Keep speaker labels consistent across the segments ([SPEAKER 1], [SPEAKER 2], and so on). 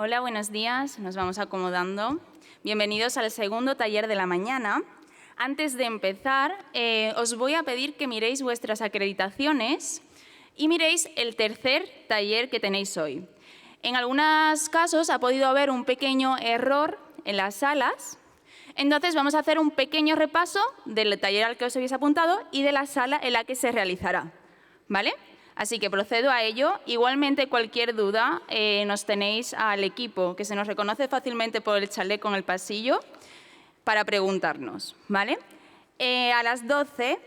[SPEAKER 1] Hola, buenos días. Nos vamos acomodando. Bienvenidos al segundo taller de la mañana. Antes de empezar, os voy a pedir que miréis vuestras acreditaciones y miréis el tercer taller que tenéis hoy. En algunos casos ha podido haber un pequeño error en las salas. Entonces vamos a hacer un pequeño repaso del taller al que os habéis apuntado y de la sala en la que se realizará, ¿vale? Así que procedo a ello. Igualmente, cualquier duda nos tenéis al equipo, que se nos reconoce fácilmente por el chaleco en el pasillo, para preguntarnos, ¿vale? A las 12,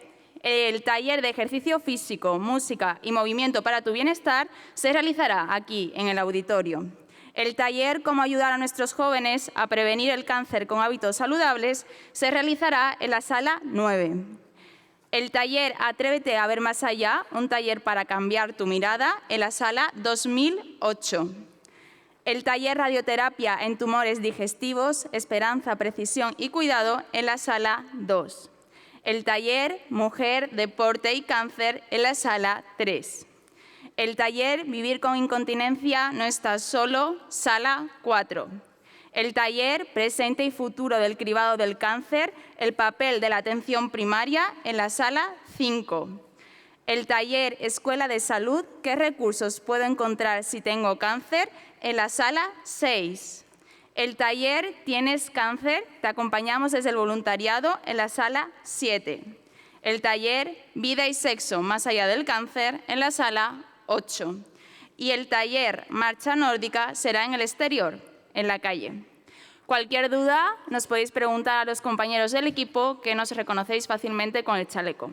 [SPEAKER 1] el taller de ejercicio físico, música y movimiento para tu bienestar se realizará aquí, en el auditorio. El taller Cómo ayudar a nuestros jóvenes a prevenir el cáncer con hábitos saludables se realizará en la sala 9. El taller Atrévete a ver más allá, un taller para cambiar tu mirada, en la sala 2008. El taller Radioterapia en tumores digestivos, esperanza, precisión y cuidado, en la sala 2. El taller Mujer, deporte y cáncer, en la sala 3. El taller Vivir con incontinencia no estás solo, sala 4. El taller Presente y futuro del cribado del cáncer, el papel de la atención primaria, en la sala 5. El taller Escuela de salud, ¿qué recursos puedo encontrar si tengo cáncer?, en la sala 6. El taller Tienes cáncer, te acompañamos desde el voluntariado, en la sala 7. El taller Vida y sexo más allá del cáncer, en la sala 8. Y el taller Marcha nórdica será en el exterior, en la calle. Cualquier duda nos podéis preguntar a los compañeros del equipo, que nos reconocéis fácilmente con el chaleco.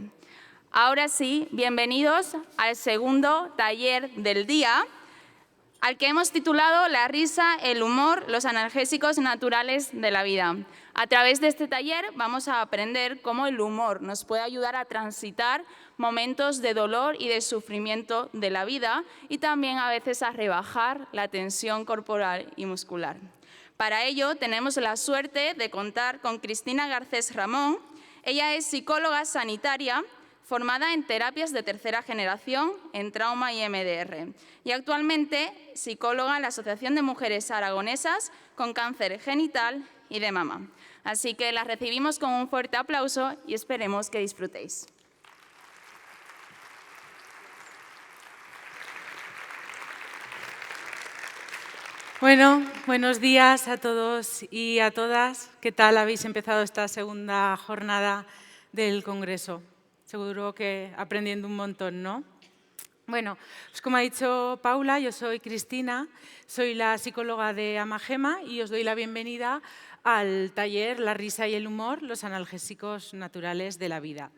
[SPEAKER 1] Ahora sí, bienvenidos al segundo taller del día, al que hemos titulado La risa, el humor, los analgésicos naturales de la vida. A través de este taller vamos a aprender cómo el humor nos puede ayudar a transitar momentos de dolor y de sufrimiento de la vida, y también a veces a rebajar la tensión corporal y muscular. Para ello tenemos la suerte de contar con Cristina Garcés Ramón. Ella es psicóloga sanitaria, formada en terapias de tercera generación, en trauma y MDR, y actualmente psicóloga en la Asociación de Mujeres Aragonesas con Cáncer Genital y de Mama. Así que la recibimos con un fuerte aplauso y esperemos que disfrutéis.
[SPEAKER 2] Bueno, buenos días a todos y a todas. ¿Qué tal habéis empezado esta segunda jornada del Congreso? Seguro que aprendiendo un montón, ¿no? Bueno, pues como ha dicho Paula, yo soy Cristina, soy la psicóloga de Amagema y os doy la bienvenida al taller La risa y el humor, los analgésicos naturales de la vida.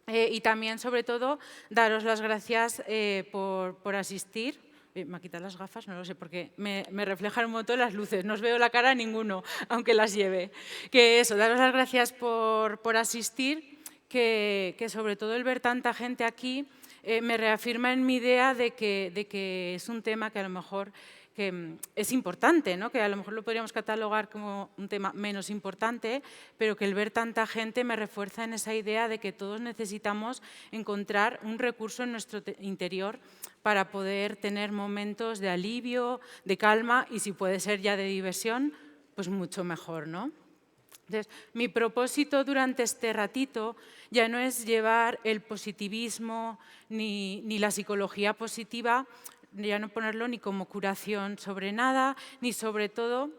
[SPEAKER 2] Y también, sobre todo, daros las gracias por asistir. Me ha quitado las gafas, no lo sé, porque me reflejan un montón las luces, no os veo la cara a ninguno, aunque las lleve. Que eso, daros las gracias por asistir, que sobre todo el ver tanta gente aquí me reafirma en mi idea de que es un tema que a lo mejor que es importante, ¿no? Que a lo mejor lo podríamos catalogar como un tema menos importante, pero que el ver tanta gente me refuerza en esa idea de que todos necesitamos encontrar un recurso en nuestro interior para poder tener momentos de alivio, de calma y si puede ser ya de diversión, pues mucho mejor, ¿no? Entonces, mi propósito durante este ratito ya no es llevar el positivismo ni la psicología positiva, ya no ponerlo ni como curación sobre nada, ni sobre todo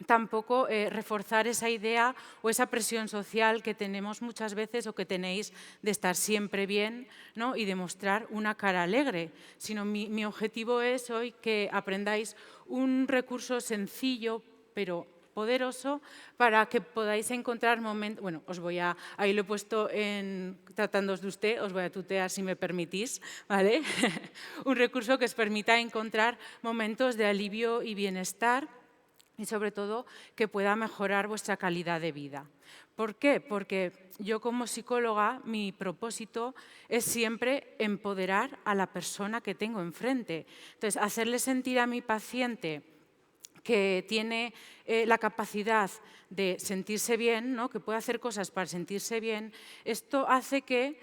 [SPEAKER 2] tampoco reforzar esa idea o esa presión social que tenemos muchas veces o que tenéis de estar siempre bien, ¿no? Y de mostrar una cara alegre, sino mi objetivo es hoy que aprendáis un recurso sencillo pero poderoso para que podáis encontrar momentos. Bueno, ahí lo he puesto tratándoos de usted, os voy a tutear si me permitís, ¿vale? Un recurso que os permita encontrar momentos de alivio y bienestar y sobre todo que pueda mejorar vuestra calidad de vida. ¿Por qué? Porque yo como psicóloga mi propósito es siempre empoderar a la persona que tengo enfrente. Entonces, hacerle sentir a mi paciente que tiene la capacidad de sentirse bien, ¿no? Que puede hacer cosas para sentirse bien, esto hace que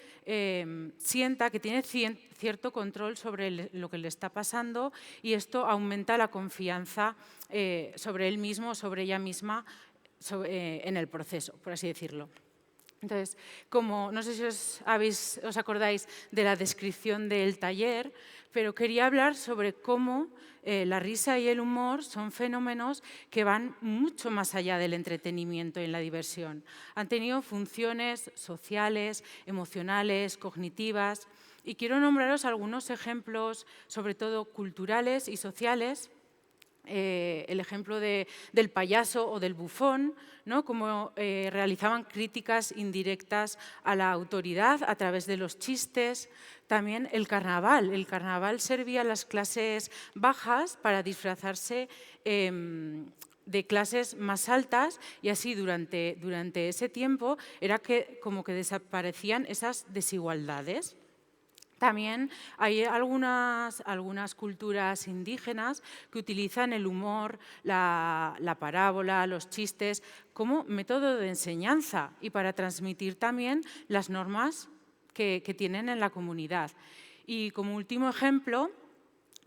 [SPEAKER 2] sienta que tiene cierto control sobre lo que le está pasando y esto aumenta la confianza sobre él mismo, sobre ella misma, en el proceso, por así decirlo. Entonces, como no sé si os acordáis de la descripción del taller, pero quería hablar sobre cómo la risa y el humor son fenómenos que van mucho más allá del entretenimiento y la diversión. Han tenido funciones sociales, emocionales, cognitivas, y quiero nombraros algunos ejemplos, sobre todo culturales y sociales. El ejemplo del payaso o del bufón, ¿no? Cómo realizaban críticas indirectas a la autoridad a través de los chistes. También el carnaval. El carnaval servía a las clases bajas para disfrazarse de clases más altas y así durante ese tiempo era como que desaparecían esas desigualdades. También hay algunas culturas indígenas que utilizan el humor, la parábola, los chistes como método de enseñanza y para transmitir también las normas que tienen en la comunidad. Y como último ejemplo,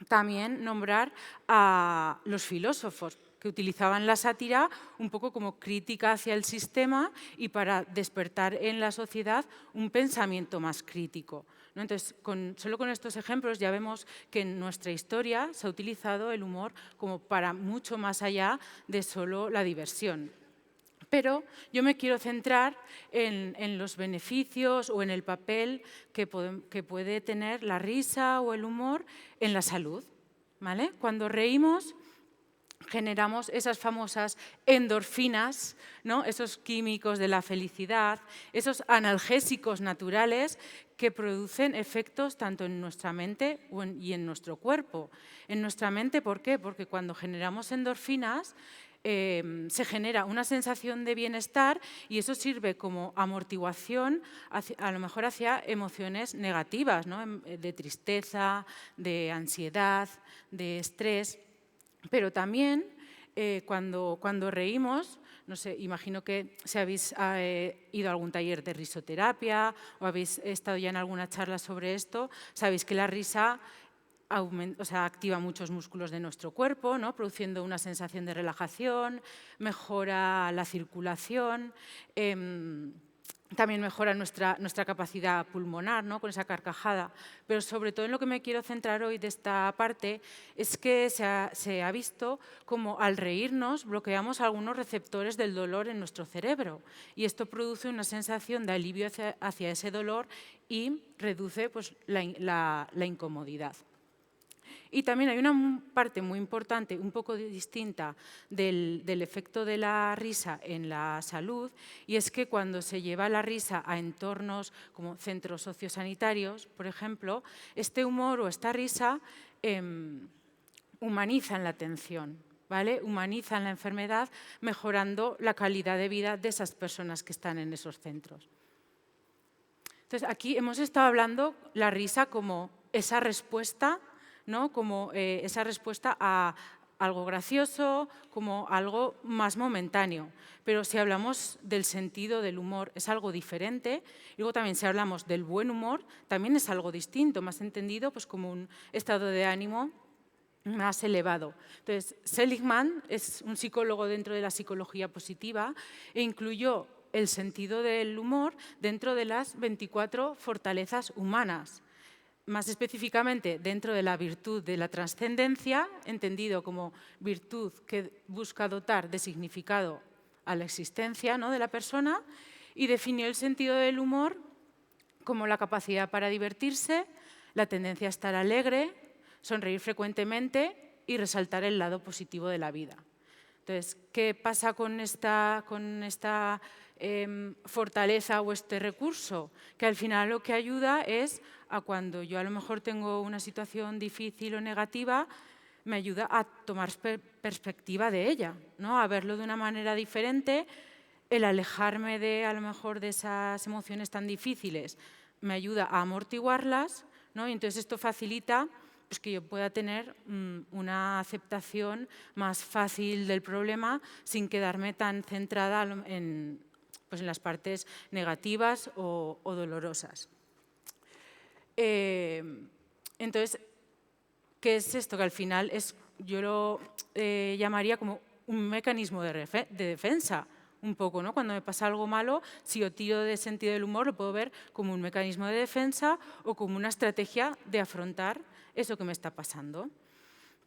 [SPEAKER 2] también nombrar a los filósofos que utilizaban la sátira un poco como crítica hacia el sistema y para despertar en la sociedad un pensamiento más crítico, ¿no? Entonces, solo con estos ejemplos ya vemos que en nuestra historia se ha utilizado el humor como para mucho más allá de solo la diversión. Pero yo me quiero centrar en los beneficios o en el papel que puede tener la risa o el humor en la salud, ¿vale? Cuando reímos, generamos esas famosas endorfinas, ¿no? Esos químicos de la felicidad, esos analgésicos naturales que producen efectos tanto en nuestra mente y en nuestro cuerpo. En nuestra mente, ¿por qué? Porque cuando generamos endorfinas, se genera una sensación de bienestar y eso sirve como amortiguación a lo mejor hacia emociones negativas, ¿no? De tristeza, de ansiedad, de estrés. Pero también cuando reímos, no sé, imagino que si habéis ido a algún taller de risoterapia o habéis estado ya en alguna charla sobre esto, sabéis que la risa activa muchos músculos de nuestro cuerpo, ¿no? Produciendo una sensación de relajación, mejora la circulación, también mejora nuestra capacidad pulmonar, ¿no? Con esa carcajada. Pero sobre todo en lo que me quiero centrar hoy de esta parte es que se ha visto como al reírnos bloqueamos algunos receptores del dolor en nuestro cerebro y esto produce una sensación de alivio hacia ese dolor y reduce pues, la incomodidad. Y también hay una parte muy importante, un poco distinta del efecto de la risa en la salud, y es que cuando se lleva la risa a entornos como centros sociosanitarios, por ejemplo, este humor o esta risa humanizan la atención, ¿vale? Humanizan la enfermedad, mejorando la calidad de vida de esas personas que están en esos centros. Entonces, aquí hemos estado hablando la risa como esa respuesta, ¿no? Como esa respuesta a algo gracioso, como algo más momentáneo. Pero si hablamos del sentido del humor, es algo diferente. Y luego también si hablamos del buen humor, también es algo distinto, más entendido pues, como un estado de ánimo más elevado. Entonces, Seligman es un psicólogo dentro de la psicología positiva e incluyó el sentido del humor dentro de las 24 fortalezas humanas. Más específicamente, dentro de la virtud de la trascendencia, entendido como virtud que busca dotar de significado a la existencia, ¿no? de la persona, y definió el sentido del humor como la capacidad para divertirse, la tendencia a estar alegre, sonreír frecuentemente y resaltar el lado positivo de la vida. Entonces, ¿qué pasa con esta fortaleza o este recurso? Que al final lo que ayuda es a cuando yo a lo mejor tengo una situación difícil o negativa, me ayuda a tomar perspectiva de ella, ¿no? A verlo de una manera diferente, el alejarme a lo mejor de esas emociones tan difíciles me ayuda a amortiguarlas, ¿no? Y entonces esto facilita pues que yo pueda tener una aceptación más fácil del problema sin quedarme tan centrada en las partes negativas o dolorosas. Entonces, ¿qué es esto? Que al final yo lo llamaría como un mecanismo de defensa, un poco, ¿no? Cuando me pasa algo malo, si yo tiro de sentido del humor, lo puedo ver como un mecanismo de defensa o como una estrategia de afrontar eso que me está pasando.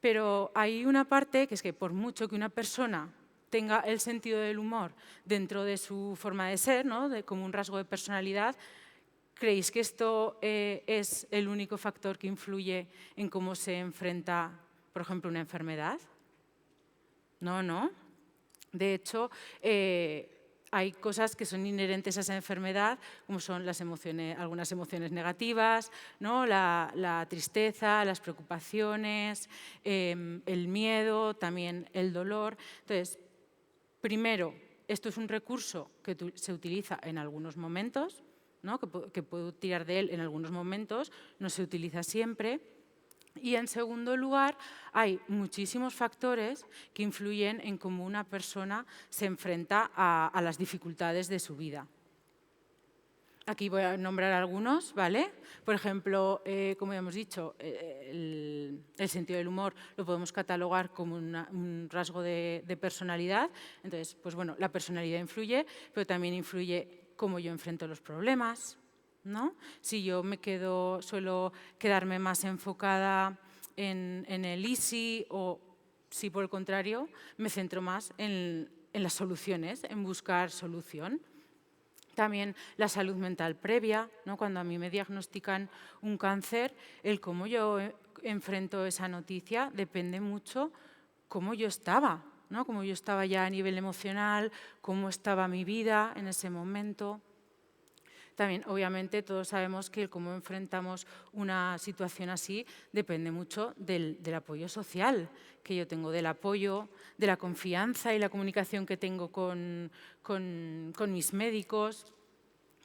[SPEAKER 2] Pero hay una parte que es que por mucho que una persona tenga el sentido del humor dentro de su forma de ser, ¿no? Como un rasgo de personalidad, ¿creéis que esto es el único factor que influye en cómo se enfrenta, por ejemplo, una enfermedad? No, no. De hecho, hay cosas que son inherentes a esa enfermedad, como son algunas emociones negativas, ¿no? La tristeza, las preocupaciones, el miedo, también el dolor. Entonces, primero, esto es un recurso que se utiliza en algunos momentos, ¿no? que puedo tirar de él en algunos momentos, no se utiliza siempre. Y en segundo lugar, hay muchísimos factores que influyen en cómo una persona se enfrenta a las dificultades de su vida. Aquí voy a nombrar algunos, ¿vale? Por ejemplo, como ya hemos dicho, el sentido del humor lo podemos catalogar como un rasgo de personalidad. Entonces, pues bueno, la personalidad influye, pero también influye cómo yo enfrento los problemas, ¿no? Si yo suelo quedarme más enfocada en el easy, o si por el contrario me centro más en las soluciones, en buscar solución. También la salud mental previa, ¿no? Cuando a mí me diagnostican un cáncer, el cómo yo enfrento esa noticia depende mucho cómo yo estaba, ¿no? Cómo yo estaba ya a nivel emocional, cómo estaba mi vida en ese momento. También, obviamente, todos sabemos que cómo enfrentamos una situación así depende mucho del apoyo social que yo tengo, del apoyo, de la confianza y la comunicación que tengo con mis médicos.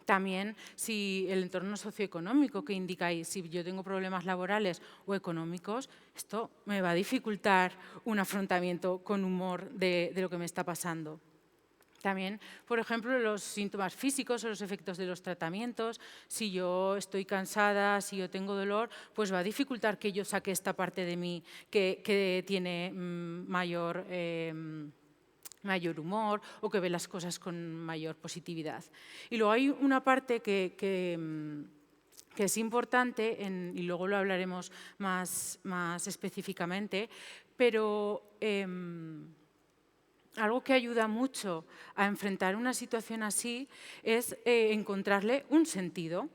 [SPEAKER 2] También si el entorno socioeconómico que indica ahí, si yo tengo problemas laborales o económicos, esto me va a dificultar un afrontamiento con humor de lo que me está pasando. También, por ejemplo, los síntomas físicos o los efectos de los tratamientos. Si yo estoy cansada, si yo tengo dolor, pues va a dificultar que yo saque esta parte de mí que tiene mayor humor o que ve las cosas con mayor positividad. Y luego hay una parte que es importante, y luego lo hablaremos más específicamente, pero algo que ayuda mucho a enfrentar una situación así es encontrarle un sentido,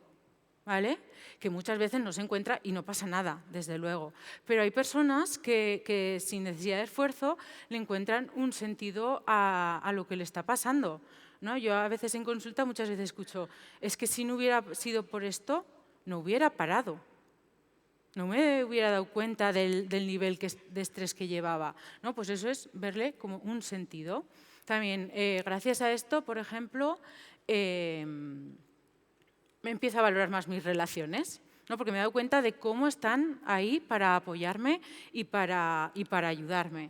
[SPEAKER 2] ¿vale? Que muchas veces no se encuentra y no pasa nada, desde luego. Pero hay personas que sin necesidad de esfuerzo le encuentran un sentido a lo que le está pasando, ¿no? Yo a veces en consulta muchas veces escucho, es que si no hubiera sido por esto, no hubiera parado. No me hubiera dado cuenta del nivel de estrés que llevaba, ¿no? Pues eso es verle como un sentido. También, gracias a esto, por ejemplo, me empiezo a valorar más mis relaciones, ¿no? Porque me he dado cuenta de cómo están ahí para apoyarme y para ayudarme.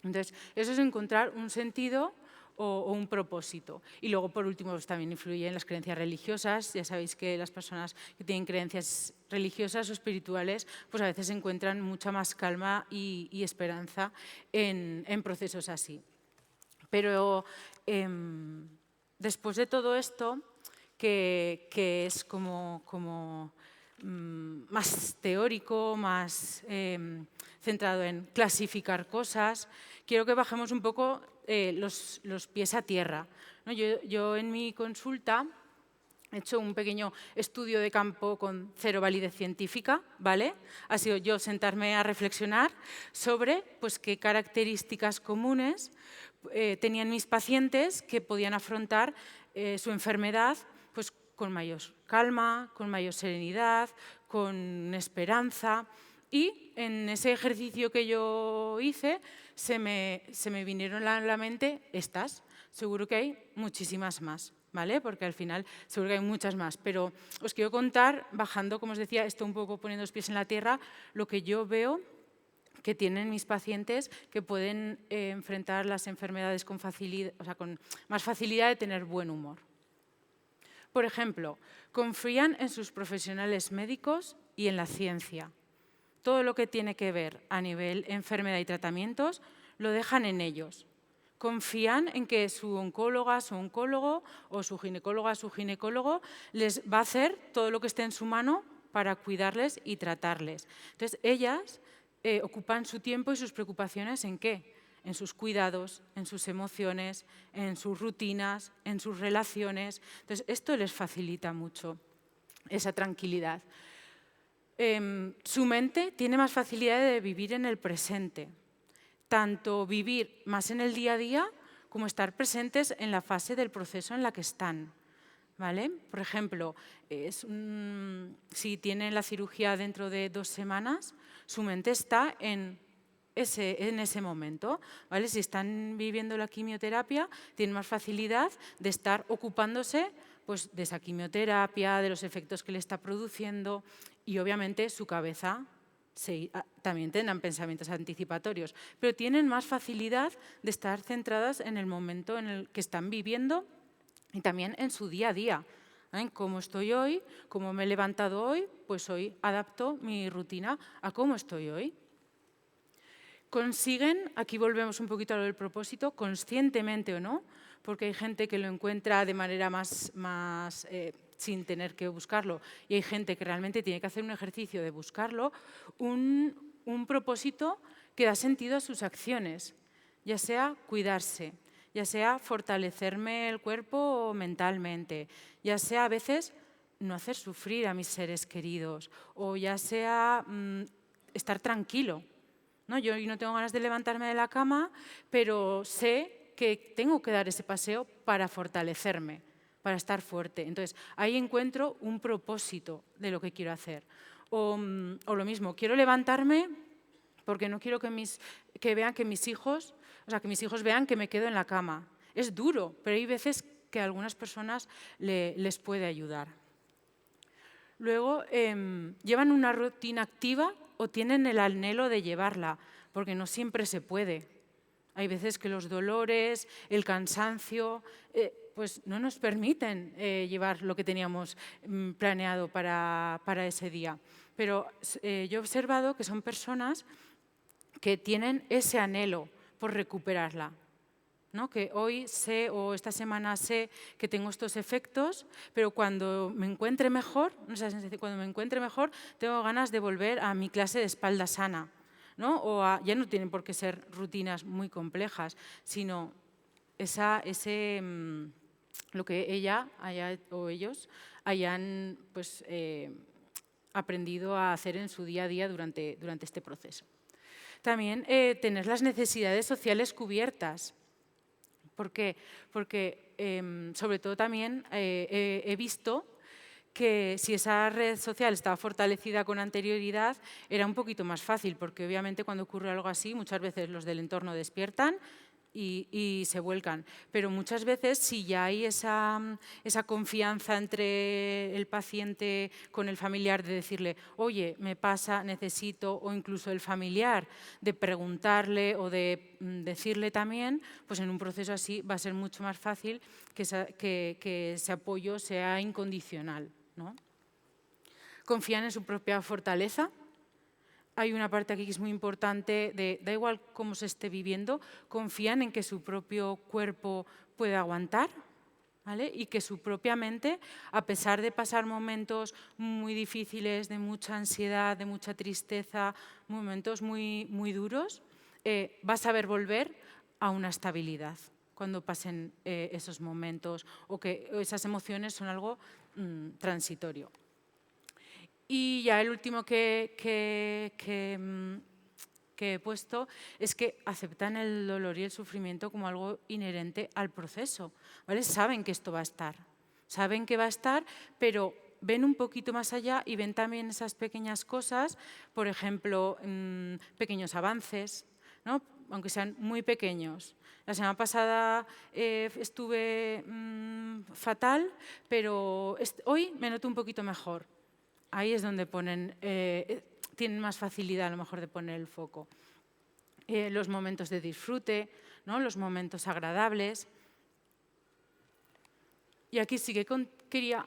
[SPEAKER 2] Entonces, eso es encontrar un sentido o un propósito. Y luego, por último, pues, también influyen las creencias religiosas. Ya sabéis que las personas que tienen creencias religiosas o espirituales, pues a veces encuentran mucha más calma y esperanza en procesos así. Pero después de todo esto, que es como más teórico, más centrado en clasificar cosas, quiero que bajemos un poco los pies a tierra, ¿no? Yo en mi consulta he hecho un pequeño estudio de campo con cero validez científica, ¿vale? Ha sido yo sentarme a reflexionar sobre pues, qué características comunes tenían mis pacientes que podían afrontar su enfermedad pues, con mayor calma, con mayor serenidad, con esperanza. Y en ese ejercicio que yo hice se me vinieron a la mente estas. Seguro que hay muchísimas más. ¿vale? Porque al final seguro que hay muchas más. Pero os quiero contar, bajando, como os decía, esto un poco poniendo los pies en la tierra, lo que yo veo que tienen mis pacientes que pueden enfrentar las enfermedades con facilidad, o sea, con más facilidad de tener buen humor. Por ejemplo, confían en sus profesionales médicos y en la ciencia. Todo lo que tiene que ver a nivel enfermedad y tratamientos lo dejan en ellos. Confían en que su oncóloga, su oncólogo o su ginecólogo les va a hacer todo lo que esté en su mano para cuidarles y tratarles. Entonces, ellas ocupan su tiempo y sus preocupaciones ¿en qué? En sus cuidados, en sus emociones, en sus rutinas, en sus relaciones. Entonces, esto les facilita mucho esa tranquilidad. Su mente tiene más facilidad de vivir en el presente, tanto vivir más en el día a día como estar presentes en la fase del proceso en la que están. ¿Vale? Por ejemplo, si tienen la cirugía dentro de 2 semanas, su mente está en ese momento. ¿Vale? Si están viviendo la quimioterapia, tienen más facilidad de estar ocupándose pues, de esa quimioterapia, de los efectos que le está produciendo y obviamente su cabeza también tendrán pensamientos anticipatorios, pero tienen más facilidad de estar centradas en el momento en el que están viviendo y también en su día a día. En cómo estoy hoy, cómo me he levantado hoy, pues hoy adapto mi rutina a cómo estoy hoy. Consiguen, aquí volvemos un poquito a lo del propósito, conscientemente o no, porque hay gente que lo encuentra de manera más sin tener que buscarlo, y hay gente que realmente tiene que hacer un ejercicio de buscarlo, un propósito que da sentido a sus acciones, ya sea cuidarse, ya sea fortalecerme el cuerpo mentalmente, ya sea a veces no hacer sufrir a mis seres queridos, o ya sea estar tranquilo. ¿No? Yo no tengo ganas de levantarme de la cama, pero sé que tengo que dar ese paseo para fortalecerme, para estar fuerte. Entonces, ahí encuentro un propósito de lo que quiero hacer. O lo mismo, quiero levantarme porque no quiero que vean que mis hijos, o sea, que mis hijos vean que me quedo en la cama. Es duro, pero hay veces que a algunas personas les puede ayudar. Luego, llevan una rutina activa o tienen el anhelo de llevarla, porque no siempre se puede. Hay veces que los dolores, el cansancio, pues no nos permiten llevar lo que teníamos planeado para ese día. Pero yo he observado que son personas que tienen ese anhelo por recuperarla. ¿No? Que hoy sé o esta semana sé que tengo estos efectos, pero cuando me encuentre mejor, cuando me encuentre mejor, tengo ganas de volver a mi clase de espalda sana. ¿No? Ya no tienen por qué ser rutinas muy complejas, sino lo que ella o ellos hayan pues, aprendido a hacer en su día a día durante este proceso. También tener las necesidades sociales cubiertas. ¿Por qué? Porque sobre todo también he visto que si esa red social estaba fortalecida con anterioridad era un poquito más fácil, porque obviamente cuando ocurre algo así muchas veces los del entorno despiertan y se vuelcan. Pero muchas veces si ya hay esa confianza entre el paciente con el familiar de decirle, oye, me pasa, necesito, o incluso el familiar de preguntarle o de decirle también, pues en un proceso así va a ser mucho más fácil que ese apoyo sea incondicional, ¿no? Confían en su propia fortaleza. Hay una parte aquí que es muy importante, da igual cómo se esté viviendo, confían en que su propio cuerpo puede aguantar, ¿vale? Y que su propia mente, a pesar de pasar momentos muy difíciles, de mucha ansiedad, de mucha tristeza, momentos muy, muy duros, va a saber volver a una estabilidad cuando pasen esos momentos o que esas emociones son algo transitorio. Y ya el último que he puesto es que aceptan el dolor y el sufrimiento como algo inherente al proceso, ¿vale? Saben que esto va a estar, saben que va a estar, pero ven un poquito más allá y ven también esas pequeñas cosas, por ejemplo, pequeños avances, ¿no? aunque sean muy pequeños. La semana pasada estuve fatal, pero hoy me noto un poquito mejor. Ahí es donde tienen más facilidad a lo mejor de poner el foco. Los momentos de disfrute, ¿no? Los momentos agradables. Y aquí sí que quería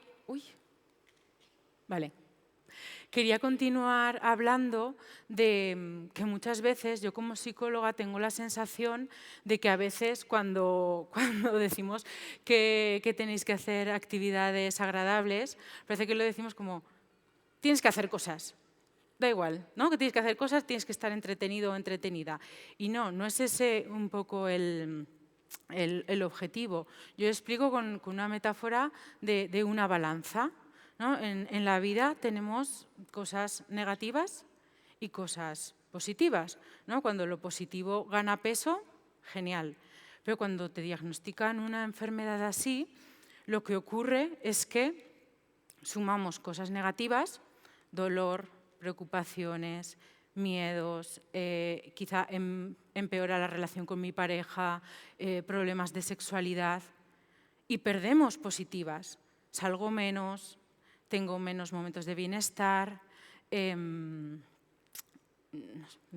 [SPEAKER 2] continuar hablando de que muchas veces yo como psicóloga tengo la sensación de que a veces cuando decimos que tenéis que hacer actividades agradables, parece que lo decimos como tienes que hacer cosas. Da igual, ¿no? Que tienes que hacer cosas, tienes que estar entretenido o entretenida. Y no es ese un poco el objetivo. Yo explico con una metáfora de una balanza, ¿no? En la vida tenemos cosas negativas y cosas positivas, ¿no? Cuando lo positivo gana peso, genial. Pero cuando te diagnostican una enfermedad así, lo que ocurre es que sumamos cosas negativas, dolor, preocupaciones, miedos, quizá empeora la relación con mi pareja, problemas de sexualidad y perdemos positivas. Salgo menos, tengo menos momentos de bienestar, no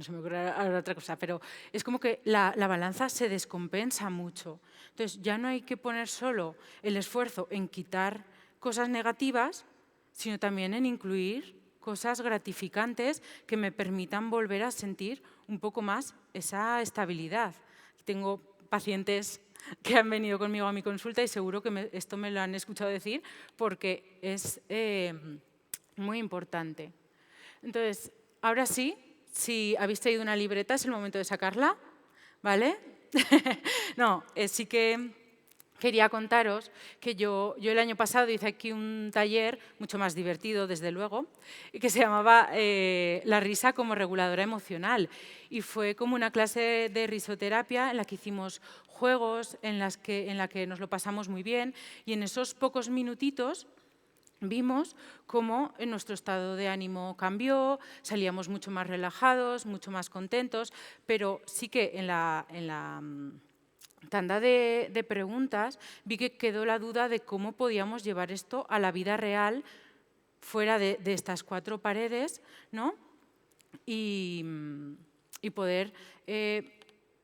[SPEAKER 2] se me ocurre ahora otra cosa, pero es como que la balanza se descompensa mucho. Entonces ya no hay que poner solo el esfuerzo en quitar cosas negativas, sino también en incluir cosas gratificantes que me permitan volver a sentir un poco más esa estabilidad. Tengo pacientes que han venido conmigo a mi consulta y seguro que esto me lo han escuchado decir porque es muy importante. Entonces, ahora sí, si habéis traído una libreta es el momento de sacarla, ¿vale? No, sí que quería contaros que yo el año pasado hice aquí un taller mucho más divertido, desde luego, que se llamaba La risa como reguladora emocional. Y fue como una clase de risoterapia en la que hicimos juegos, en la que nos lo pasamos muy bien. Y en esos pocos minutitos vimos cómo nuestro estado de ánimo cambió, salíamos mucho más relajados, mucho más contentos, pero sí que en la tanda de preguntas vi que quedó la duda de cómo podíamos llevar esto a la vida real fuera de estas cuatro paredes, ¿no? Y poder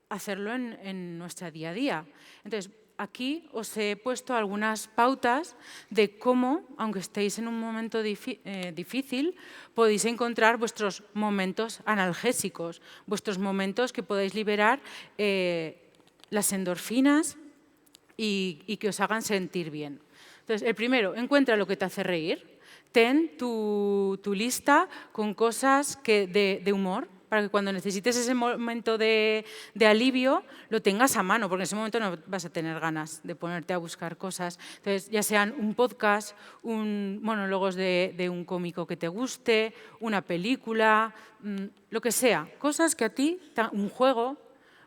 [SPEAKER 2] hacerlo en nuestro día a día. Entonces, aquí os he puesto algunas pautas de cómo, aunque estéis en un momento difícil, podéis encontrar vuestros momentos analgésicos, vuestros momentos que podéis liberar las endorfinas y que os hagan sentir bien. Entonces, el primero, encuentra lo que te hace reír. Ten tu lista con cosas de humor, para que cuando necesites ese momento de alivio lo tengas a mano, porque en ese momento no vas a tener ganas de ponerte a buscar cosas. Entonces, ya sean un podcast, monólogos de un cómico que te guste, una película, lo que sea. Cosas que a ti, un juego,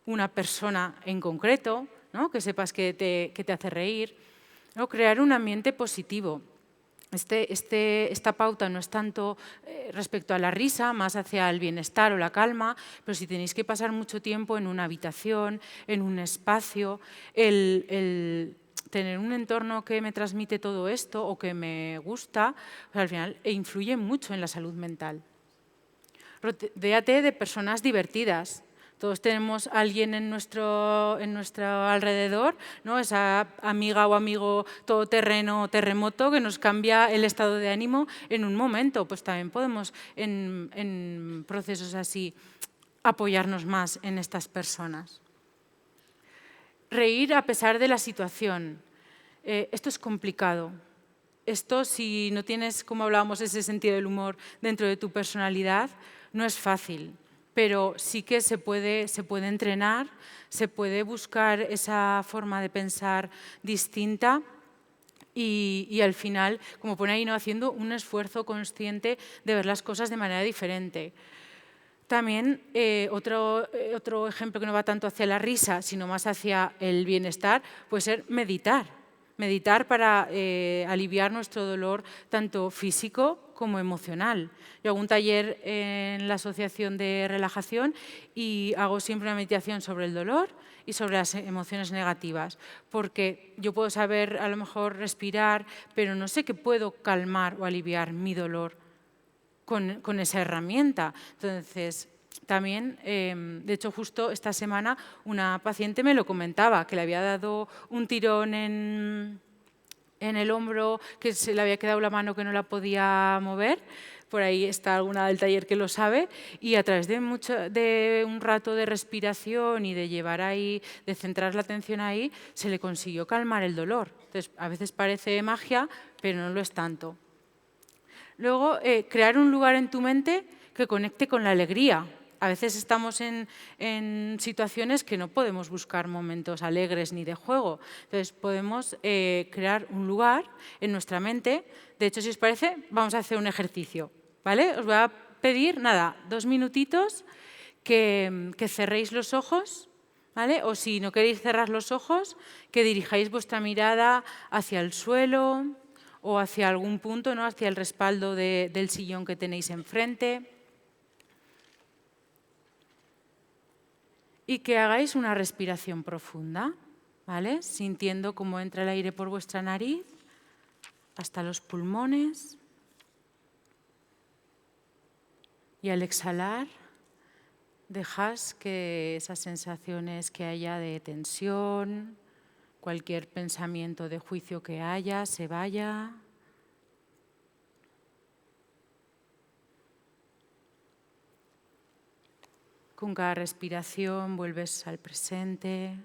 [SPEAKER 2] una persona en concreto, ¿no? Que sepas que te hace reír, ¿no? Crear un ambiente positivo. Esta pauta no es tanto respecto a la risa, más hacia el bienestar o la calma, pero si tenéis que pasar mucho tiempo en una habitación, en un espacio, el tener un entorno que me transmite todo esto o que me gusta, pues al final influye mucho en la salud mental. Rodéate de personas divertidas. Todos tenemos a alguien en nuestro alrededor, ¿no? Esa amiga o amigo todoterreno, terremoto, que nos cambia el estado de ánimo en un momento. Pues también podemos, en procesos así, apoyarnos más en estas personas. Reír a pesar de la situación. Esto es complicado. Esto, si no tienes, como hablábamos, ese sentido del humor dentro de tu personalidad, no es fácil. Pero sí que se puede entrenar, se puede buscar esa forma de pensar distinta y al final, como pone ahí, ¿no? Haciendo un esfuerzo consciente de ver las cosas de manera diferente. También otro ejemplo que no va tanto hacia la risa, sino más hacia el bienestar, puede ser meditar. Meditar para aliviar nuestro dolor tanto físico como emocional. Yo hago un taller en la Asociación de Relajación y hago siempre una meditación sobre el dolor y sobre las emociones negativas, porque yo puedo saber a lo mejor respirar, pero no sé que puedo calmar o aliviar mi dolor con esa herramienta. Entonces, también, de hecho, justo esta semana una paciente me lo comentaba, que le había dado un tirón en el hombro, que se le había quedado la mano que no la podía mover. Por ahí está alguna del taller que lo sabe, y a través de un rato de respiración y de llevar ahí, de centrar la atención ahí, se le consiguió calmar el dolor. Entonces, a veces parece magia, pero no lo es tanto. Luego, crear un lugar en tu mente que conecte con la alegría. A veces estamos en situaciones que no podemos buscar momentos alegres ni de juego. Entonces, podemos crear un lugar en nuestra mente. De hecho, si os parece, vamos a hacer un ejercicio, ¿vale? Os voy a pedir, 2 minutitos que cerréis los ojos, ¿vale? O si no queréis cerrar los ojos, que dirijáis vuestra mirada hacia el suelo o hacia algún punto, ¿no? Hacia el respaldo del sillón que tenéis enfrente. Y que hagáis una respiración profunda, ¿vale? Sintiendo cómo entra el aire por vuestra nariz hasta los pulmones. Y al exhalar, dejáis que esas sensaciones que haya de tensión, cualquier pensamiento de juicio que haya, se vaya. Con cada respiración vuelves al presente.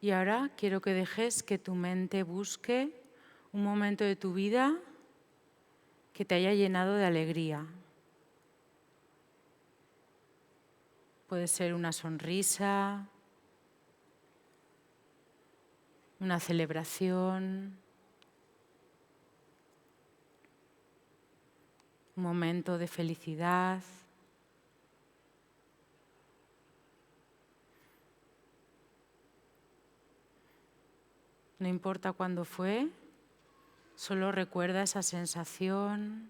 [SPEAKER 2] Y ahora quiero que dejes que tu mente busque un momento de tu vida que te haya llenado de alegría. Puede ser una sonrisa, una celebración, un momento de felicidad. No importa cuándo fue, solo recuerda esa sensación.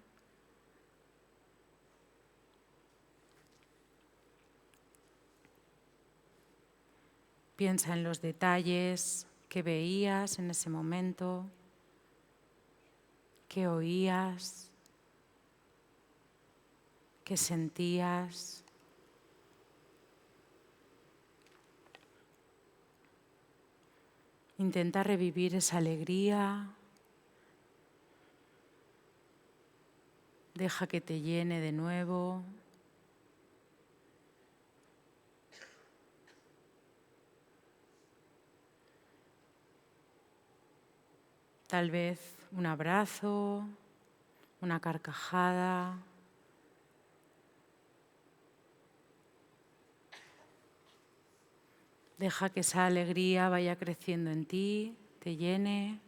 [SPEAKER 2] Piensa en los detalles que veías en ese momento, que oías, que sentías. Intenta revivir esa alegría. Deja que te llene de nuevo. Tal vez un abrazo, una carcajada. Deja que esa alegría vaya creciendo en ti, te llene.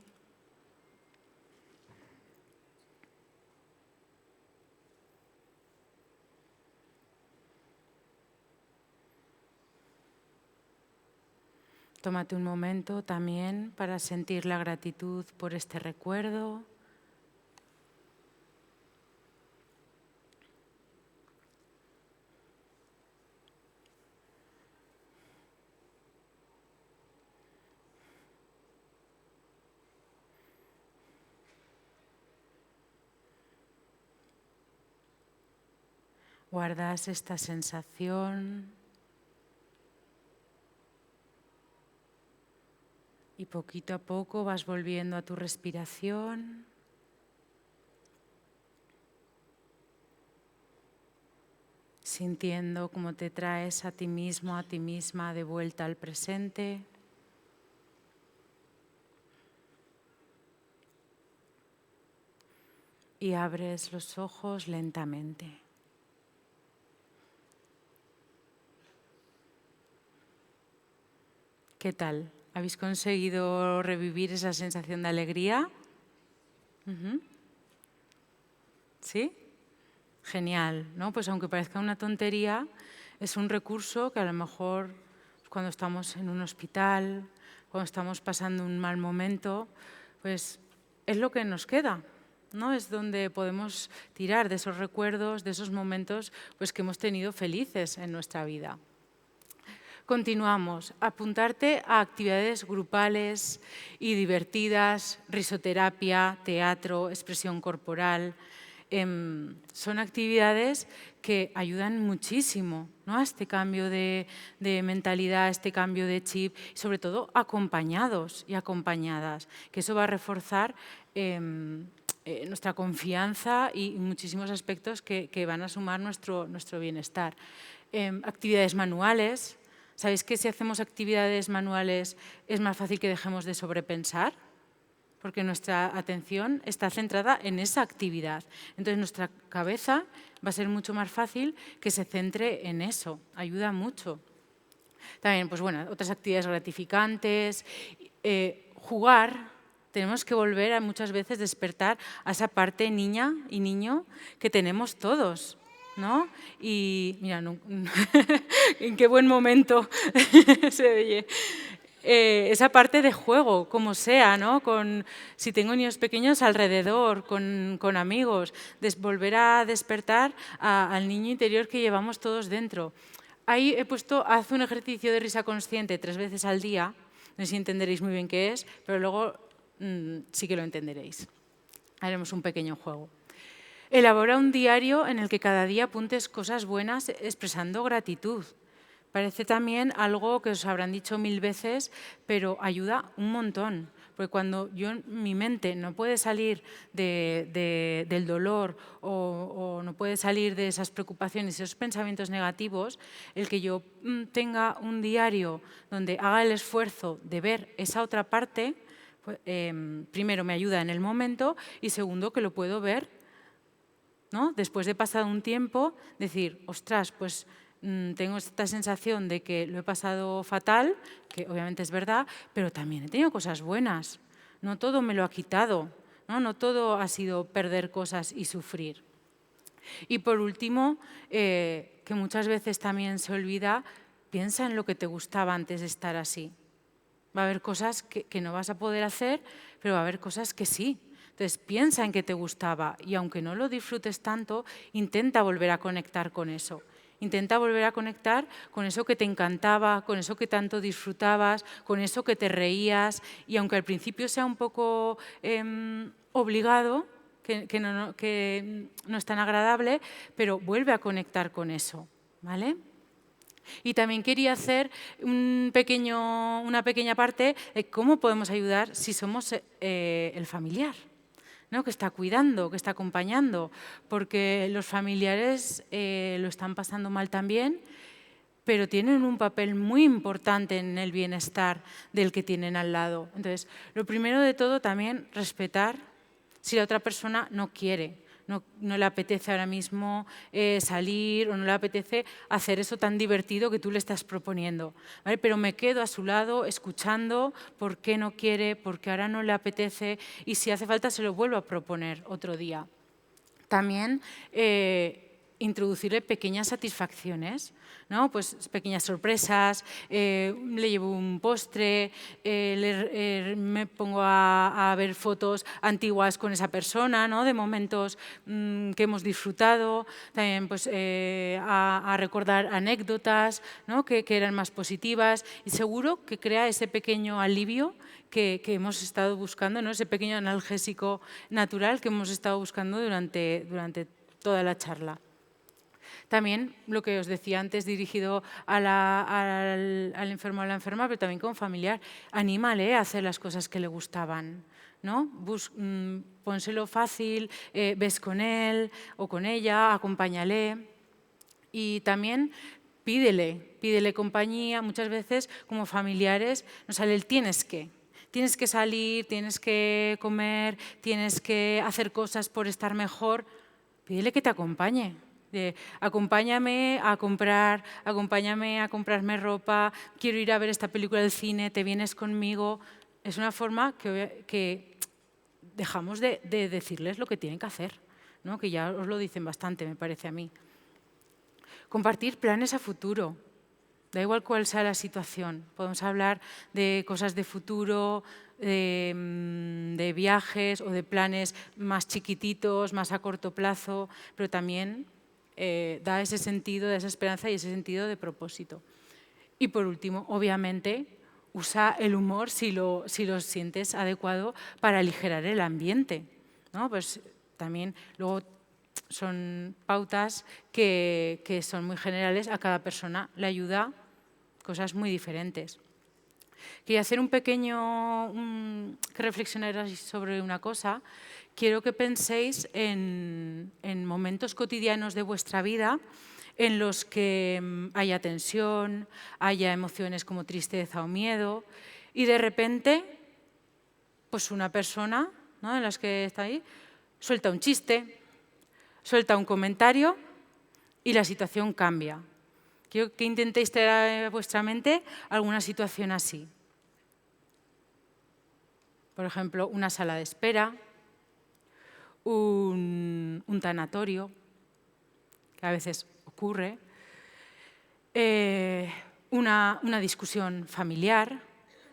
[SPEAKER 2] Tómate un momento también para sentir la gratitud por este recuerdo. Guardas esta sensación y poquito a poco vas volviendo a tu respiración. Sintiendo cómo te traes a ti mismo, a ti misma de vuelta al presente. Y abres los ojos lentamente. ¿Qué tal? ¿Habéis conseguido revivir esa sensación de alegría? ¿Sí? Genial, ¿no? Pues aunque parezca una tontería, es un recurso que a lo mejor cuando estamos en un hospital, cuando estamos pasando un mal momento, pues es lo que nos queda, ¿no? Es donde podemos tirar de esos recuerdos, de esos momentos pues, que hemos tenido felices en nuestra vida. Continuamos. Apuntarte a actividades grupales y divertidas, risoterapia, teatro, expresión corporal. Son actividades que ayudan muchísimo, ¿no?, a este cambio de mentalidad, a este cambio de chip, y sobre todo acompañados y acompañadas, que eso va a reforzar nuestra confianza y muchísimos aspectos que van a sumar nuestro bienestar. Actividades manuales. ¿Sabéis que si hacemos actividades manuales es más fácil que dejemos de sobrepensar? Porque nuestra atención está centrada en esa actividad. Entonces, nuestra cabeza va a ser mucho más fácil que se centre en eso. Ayuda mucho. También, pues bueno, otras actividades gratificantes. Jugar. Tenemos que volver a muchas veces despertar a esa parte niña y niño que tenemos todos, ¿no? Y mira, en qué buen momento se oye. Esa parte de juego, como sea, ¿no? Si tengo niños pequeños alrededor, con amigos, volver a despertar al niño interior que llevamos todos dentro. Ahí he puesto, haz un ejercicio de risa consciente 3 veces al día. No sé si entenderéis muy bien qué es, pero luego sí que lo entenderéis. Haremos un pequeño juego. Elabora un diario en el que cada día apuntes cosas buenas expresando gratitud. Parece también algo que os habrán dicho 1000 veces, pero ayuda un montón. Porque cuando mi mente no puede salir del dolor o no puede salir de esas preocupaciones y esos pensamientos negativos, el que yo tenga un diario donde haga el esfuerzo de ver esa otra parte, pues, primero me ayuda en el momento y segundo que lo puedo ver, ¿no? Después de pasado un tiempo, decir, ostras, pues tengo esta sensación de que lo he pasado fatal, que obviamente es verdad, pero también he tenido cosas buenas. No todo me lo ha quitado, no todo ha sido perder cosas y sufrir. Y por último, que muchas veces también se olvida, piensa en lo que te gustaba antes de estar así. Va a haber cosas que no vas a poder hacer, pero va a haber cosas que sí. Entonces, piensa en qué te gustaba y aunque no lo disfrutes tanto, intenta volver a conectar con eso. Intenta volver a conectar con eso que te encantaba, con eso que tanto disfrutabas, con eso que te reías. Y aunque al principio sea un poco obligado, que no es tan agradable, pero vuelve a conectar con eso, ¿vale? Y también quería hacer una pequeña parte de cómo podemos ayudar si somos el familiar, ¿no? Que está cuidando, que está acompañando, porque los familiares lo están pasando mal también, pero tienen un papel muy importante en el bienestar del que tienen al lado. Entonces, lo primero de todo también respetar si la otra persona no quiere. No le apetece ahora mismo salir o no le apetece hacer eso tan divertido que tú le estás proponiendo, ¿vale? Pero me quedo a su lado escuchando por qué no quiere, por qué ahora no le apetece y si hace falta se lo vuelvo a proponer otro día. También introducirle pequeñas satisfacciones, ¿no? Pues pequeñas sorpresas, le llevo un postre, me pongo a ver fotos antiguas con esa persona, ¿no? De momentos que hemos disfrutado, también pues, a recordar anécdotas, ¿no? que eran más positivas y seguro que crea ese pequeño alivio que hemos estado buscando, ¿no? Ese pequeño analgésico natural que hemos estado buscando durante toda la charla. También lo que os decía antes, dirigido al enfermo o a la enferma, pero también como familiar, anímale a hacer las cosas que le gustaban, ¿no? Pónselo fácil, ves con él o con ella, acompáñale. Y también pídele compañía. Muchas veces, como familiares, nos sale el tienes que. Tienes que salir, tienes que comer, tienes que hacer cosas por estar mejor. Pídele que te acompañe. Acompáñame a comprarme ropa, quiero ir a ver esta película del cine, te vienes conmigo. Es una forma que dejamos de decirles lo que tienen que hacer, ¿no? Que ya os lo dicen bastante, me parece a mí. Compartir planes a futuro. Da igual cuál sea la situación. Podemos hablar de cosas de futuro, de viajes o de planes más chiquititos, más a corto plazo, pero también da ese sentido, da esa esperanza y ese sentido de propósito. Y por último, obviamente, usa el humor si lo sientes adecuado para aligerar el ambiente, ¿no? Pues también luego son pautas que son muy generales, a cada persona le ayuda cosas muy diferentes. Quería hacer que reflexionarais sobre una cosa. Quiero que penséis en momentos cotidianos de vuestra vida en los que haya tensión, haya emociones como tristeza o miedo, y de repente, pues una persona, ¿no?, en las que está ahí, suelta un chiste, suelta un comentario y la situación cambia. Quiero que intentéis traer a vuestra mente alguna situación así. Por ejemplo, una sala de espera, un tanatorio, que a veces ocurre, una discusión familiar,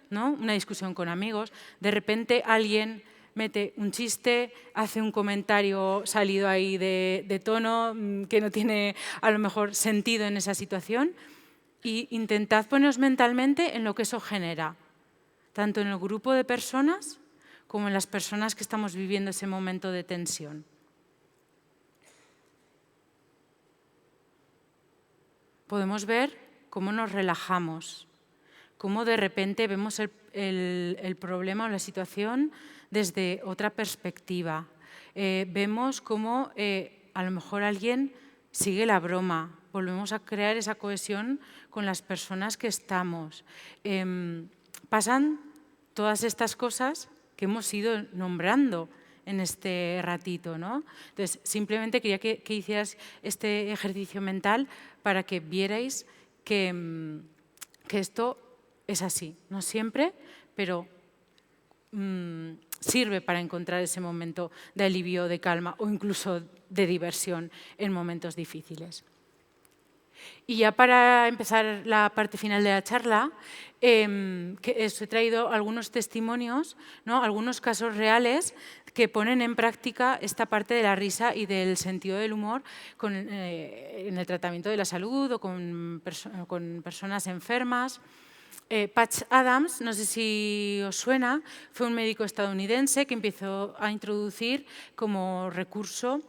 [SPEAKER 2] ¿no?, una discusión con amigos. De repente alguien mete un chiste, hace un comentario salido ahí de tono que no tiene a lo mejor sentido en esa situación, y intentad poneros mentalmente en lo que eso genera, tanto en el grupo de personas como en las personas que estamos viviendo ese momento de tensión. Podemos ver cómo nos relajamos, cómo de repente vemos el problema o la situación desde otra perspectiva. Vemos cómo a lo mejor alguien sigue la broma, volvemos a crear esa cohesión con las personas que estamos. Pasan todas estas cosas que hemos ido nombrando en este ratito, ¿no? Entonces, simplemente quería que hicieras este ejercicio mental para que vierais que esto es así. No siempre, pero sirve para encontrar ese momento de alivio, de calma o incluso de diversión en momentos difíciles. Y ya para empezar la parte final de la charla, os he traído algunos testimonios, ¿no?, algunos casos reales que ponen en práctica esta parte de la risa y del sentido del humor en el tratamiento de la salud o con personas enfermas. Patch Adams, no sé si os suena, fue un médico estadounidense que empezó a introducir como recurso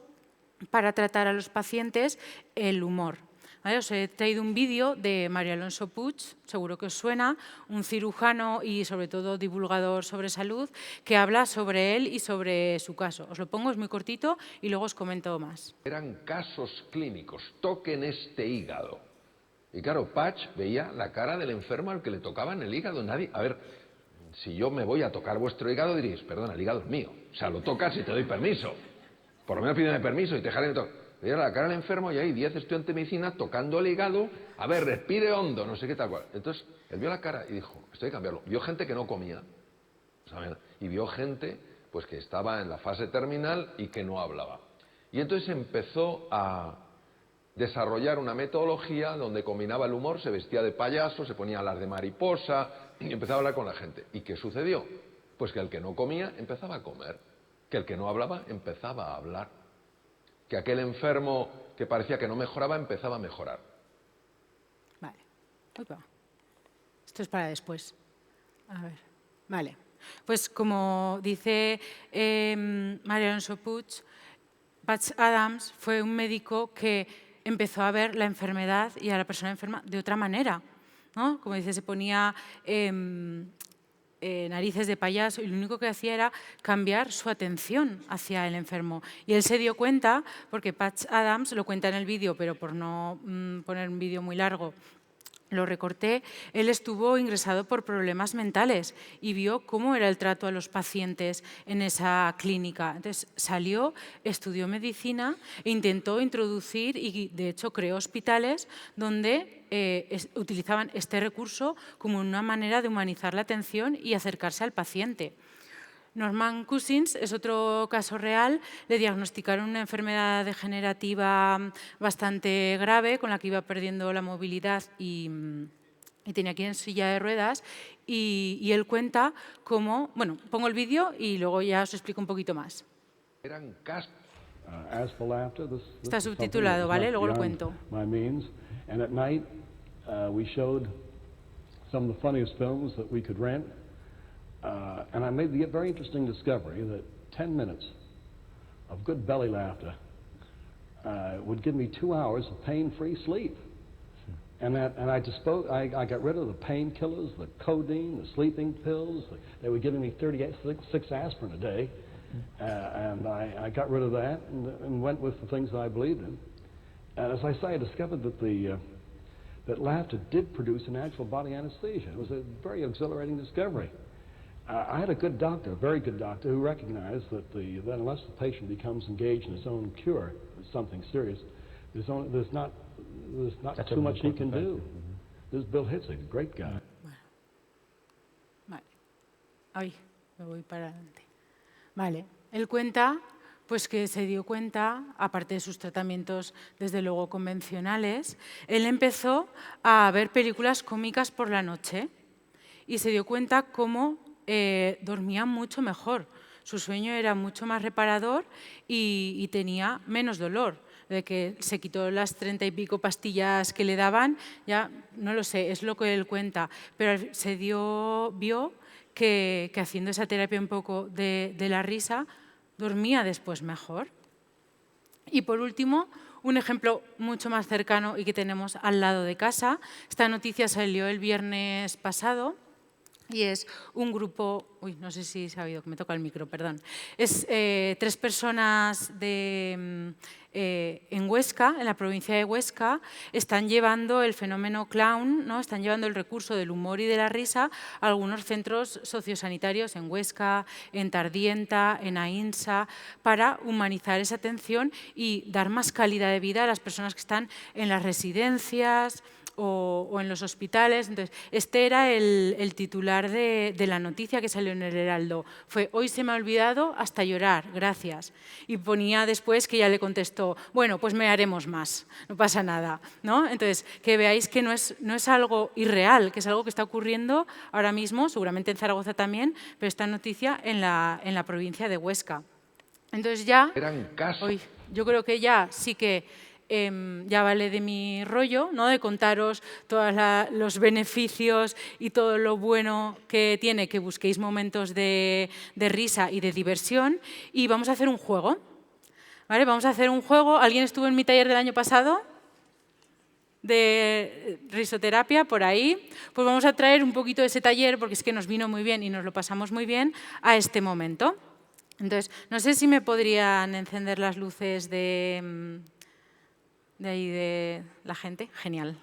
[SPEAKER 2] para tratar a los pacientes el humor. ¿Vale? Os he traído un vídeo de Mario Alonso Puig, seguro que os suena, un cirujano y sobre todo divulgador sobre salud, que habla sobre él y sobre su caso. Os lo pongo, es muy cortito y luego os comento más.
[SPEAKER 3] Eran casos clínicos, toquen este hígado. Y claro, Patch veía la cara del enfermo al que le tocaban el hígado. Nadie, a ver, si yo me voy a tocar vuestro hígado diréis, perdona, el hígado es mío. O sea, lo tocas y te doy permiso. Por lo menos pídeme permiso y te dejaré tocar. Veía la cara del enfermo y hay 10 estudiantes de medicina tocando el hígado, a ver, respire hondo, no sé qué tal cual. Entonces, él vio la cara y dijo, esto hay que cambiarlo. Vio gente que no comía, ¿saben? Y vio gente pues que estaba en la fase terminal y que no hablaba. Y entonces empezó a desarrollar una metodología donde combinaba el humor, se vestía de payaso, se ponía alas de mariposa y empezaba a hablar con la gente. ¿Y qué sucedió? Pues que el que no comía empezaba a comer, que el que no hablaba empezaba a hablar, que aquel enfermo que parecía que no mejoraba empezaba a mejorar.
[SPEAKER 2] Vale. Esto es para después. A ver. Vale. Pues como dice Mario Alonso Puig, Patch Adams fue un médico que empezó a ver la enfermedad y a la persona enferma de otra manera, ¿no? Como dice, se ponía narices de payaso y lo único que hacía era cambiar su atención hacia el enfermo. Y él se dio cuenta, porque Patch Adams lo cuenta en el vídeo, pero por no poner un vídeo muy largo, lo recorté, él estuvo ingresado por problemas mentales y vio cómo era el trato a los pacientes en esa clínica. Entonces salió, estudió medicina e intentó introducir y de hecho creó hospitales donde utilizaban este recurso como una manera de humanizar la atención y acercarse al paciente. Norman Cousins es otro caso real. Le diagnosticaron una enfermedad degenerativa bastante grave con la que iba perdiendo la movilidad y y tenía que ir en silla de ruedas y él cuenta cómo, bueno, pongo el vídeo y luego ya os explico un poquito más.
[SPEAKER 3] Eran casas.
[SPEAKER 2] Está subtitulado, ¿vale? Luego lo cuento.
[SPEAKER 4] And at night, we showed some of the funniest films that we could rent. And I made the very interesting discovery that 10 minutes of good belly laughter would give me 2 hours of pain-free sleep. And I got rid of the painkillers, the codeine, the sleeping pills. They were giving me 6 aspirin a day. And I got rid of that and went with the things that I believed in. And as I say, I discovered that that laughter did produce an actual body anesthesia. It was a very exhilarating discovery. I had a good doctor, a very good doctor, who recognized that unless the patient becomes engaged in his own cure, something serious, there's not too much he can do. This is Bill Hitzig, a great guy.
[SPEAKER 2] Vale. Ay, me voy para adelante. Vale, él cuenta pues que se dio cuenta, aparte de sus tratamientos desde luego convencionales, él empezó a ver películas cómicas por la noche y se dio cuenta cómo dormía mucho mejor. Su sueño era mucho más reparador y tenía menos dolor. De que se quitó las 30 y pico pastillas que le daban, ya no lo sé, es lo que él cuenta, pero vio que haciendo esa terapia un poco de la risa, dormía después mejor. Y por último, un ejemplo mucho más cercano y que tenemos al lado de casa. Esta noticia salió el viernes pasado y es un grupo, uy, no sé si se ha oído que me toca el micro, perdón. Es 3 personas en Huesca, en la provincia de Huesca, están llevando el fenómeno clown, ¿no? Están llevando el recurso del humor y de la risa a algunos centros sociosanitarios en Huesca, en Tardienta, en Aínsa, para humanizar esa atención y dar más calidad de vida a las personas que están en las residencias o en los hospitales. Entonces, este era el titular de la noticia que salió en el Heraldo. Fue: hoy se me ha olvidado hasta llorar, gracias. Y ponía después que ya le contestó: bueno, pues me haremos más, no pasa nada, ¿no? Entonces, que veáis que no es algo irreal, que es algo que está ocurriendo ahora mismo, seguramente en Zaragoza también, pero esta noticia en la provincia de Huesca. Entonces ya, yo creo que ya sí que ya vale de mi rollo, ¿no? De contaros todos los beneficios y todo lo bueno que tiene que busquéis momentos de risa y de diversión. Y vamos a hacer un juego, ¿vale? Vamos a hacer un juego. ¿Alguien estuvo en mi taller del año pasado? De risoterapia, por ahí. Pues vamos a traer un poquito de ese taller, porque es que nos vino muy bien y nos lo pasamos muy bien, a este momento. Entonces, no sé si me podrían encender las luces de ahí de la gente. Genial.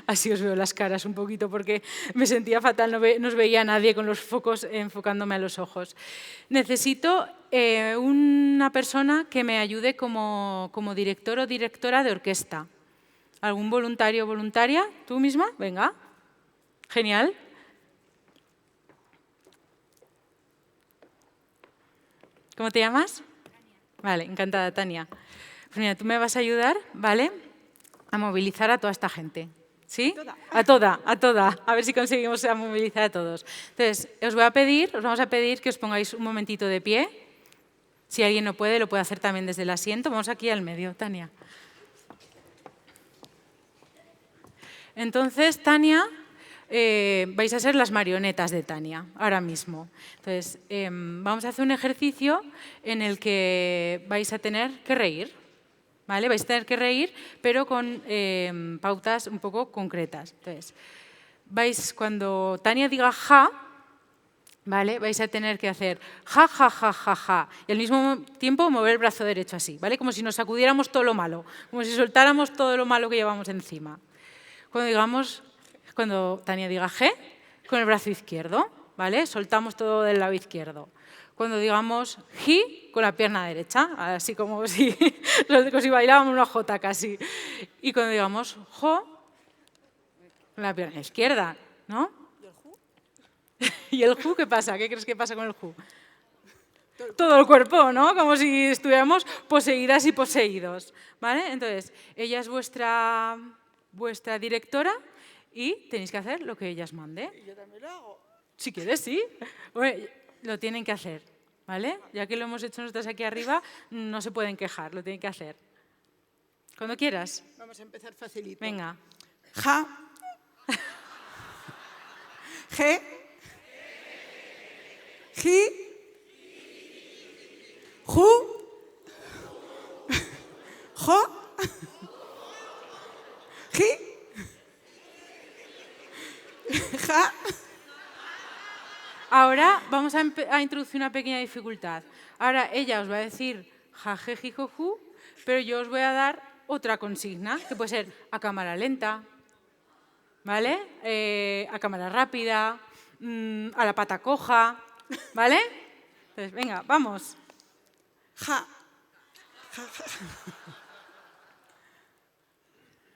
[SPEAKER 2] Así os veo las caras un poquito, porque me sentía fatal, no os veía a nadie con los focos enfocándome a los ojos. Necesito una persona que me ayude como director o directora de orquesta. ¿Algún voluntario o voluntaria? ¿Tú misma? Venga. Genial. ¿Cómo te llamas? Tania. Vale, encantada, Tania. Pues mira, tú me vas a ayudar, ¿vale?, a movilizar a toda esta gente. ¿Sí? A toda. A ver si conseguimos movilizar a todos. Entonces, os vamos a pedir que os pongáis un momentito de pie. Si alguien no puede, lo puede hacer también desde el asiento. Vamos aquí al medio, Tania. Entonces, Tania, vais a ser las marionetas de Tania, ahora mismo. Entonces, vamos a hacer un ejercicio en el que vais a tener que reír. ¿Vale? Vais a tener que reír, pero con pautas un poco concretas. Entonces, cuando Tania diga ja, ¿vale?, vais a tener que hacer ja, ja, ja, ja, ja. Y al mismo tiempo mover el brazo derecho así, ¿vale? Como si nos sacudiéramos todo lo malo, como si soltáramos todo lo malo que llevamos encima. Cuando Tania diga G, con el brazo izquierdo, ¿vale? Soltamos todo del lado izquierdo. Cuando digamos ji, con la pierna derecha, así como si bailábamos una jota casi. Y cuando digamos jo, con la pierna izquierda, ¿no? ¿Y el ju? ¿Y el ju qué pasa? ¿Qué crees que pasa con el ju? Todo el cuerpo, ¿no? Como si estuviéramos poseídas y poseídos, ¿vale? Entonces, ella es vuestra directora y tenéis que hacer lo que ellas mande.
[SPEAKER 5] Y yo también lo hago.
[SPEAKER 2] Si quieres, sí. Bueno, lo tienen que hacer, ¿vale? Ya que lo hemos hecho nosotros aquí arriba, no se pueden quejar, lo tienen que hacer. Cuando quieras.
[SPEAKER 5] Vamos a empezar facilito.
[SPEAKER 2] Venga.
[SPEAKER 5] Ja. Ge. Ji. Ju. Jo. Ji. Ja.
[SPEAKER 2] Ahora vamos a introducir una pequeña dificultad. Ahora ella os va a decir jajejijoju, pero yo os voy a dar otra consigna, que puede ser a cámara lenta, ¿vale? A cámara rápida, a la pata coja, ¿vale? Entonces, venga, vamos.
[SPEAKER 5] Ja.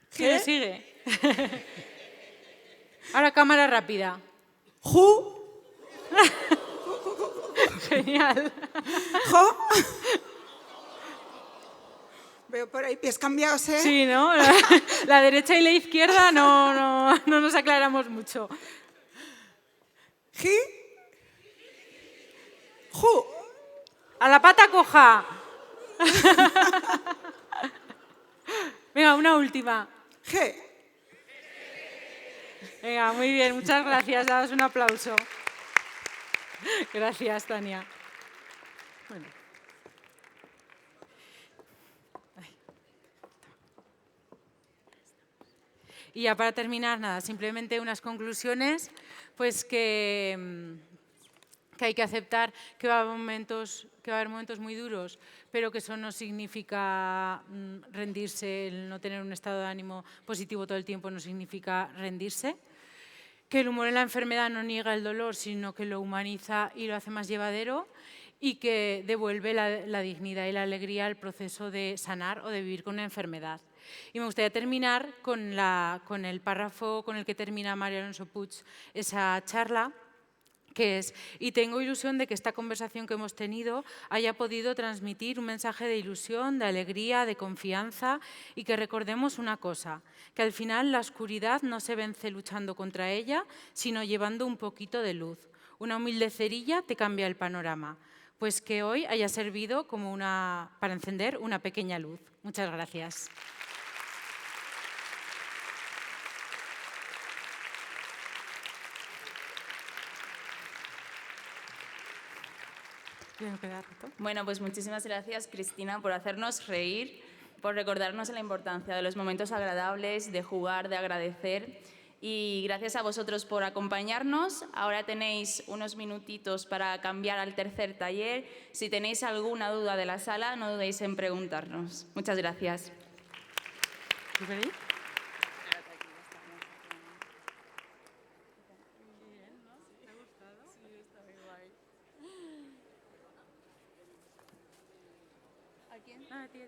[SPEAKER 2] Sigue, sigue. Ahora cámara rápida.
[SPEAKER 5] Ju.
[SPEAKER 2] Genial.
[SPEAKER 5] Jo. Veo por ahí pies cambiados, ¿eh?
[SPEAKER 2] Sí, ¿no? La derecha y la izquierda no nos aclaramos mucho.
[SPEAKER 5] Ji. Ju.
[SPEAKER 2] ¡A la pata coja! Venga, una última.
[SPEAKER 5] Ge.
[SPEAKER 2] Venga, muy bien, muchas gracias. Daos un aplauso. Gracias, Tania. Bueno. Y ya para terminar, nada, simplemente unas conclusiones, pues que hay que aceptar que va a haber momentos muy duros, pero que eso no significa rendirse, el no tener un estado de ánimo positivo todo el tiempo no significa rendirse, que el humor en la enfermedad no niega el dolor, sino que lo humaniza y lo hace más llevadero, y que devuelve la dignidad y la alegría al proceso de sanar o de vivir con una enfermedad. Y me gustaría terminar con el párrafo con el que termina María Alonso Puig esa charla, que es: y tengo ilusión de que esta conversación que hemos tenido haya podido transmitir un mensaje de ilusión, de alegría, de confianza, y que recordemos una cosa, que al final la oscuridad no se vence luchando contra ella, sino llevando un poquito de luz. Una humilde cerilla te cambia el panorama. Pues que hoy haya servido como para encender una pequeña luz. Muchas gracias.
[SPEAKER 1] Bueno, pues muchísimas gracias, Cristina, por hacernos reír, por recordarnos la importancia de los momentos agradables, de jugar, de agradecer. Y gracias a vosotros por acompañarnos. Ahora tenéis unos minutitos para cambiar al tercer taller. Si tenéis alguna duda de la sala, no dudéis en preguntarnos. Muchas gracias.
[SPEAKER 2] ¿A quién? Ah, a ti.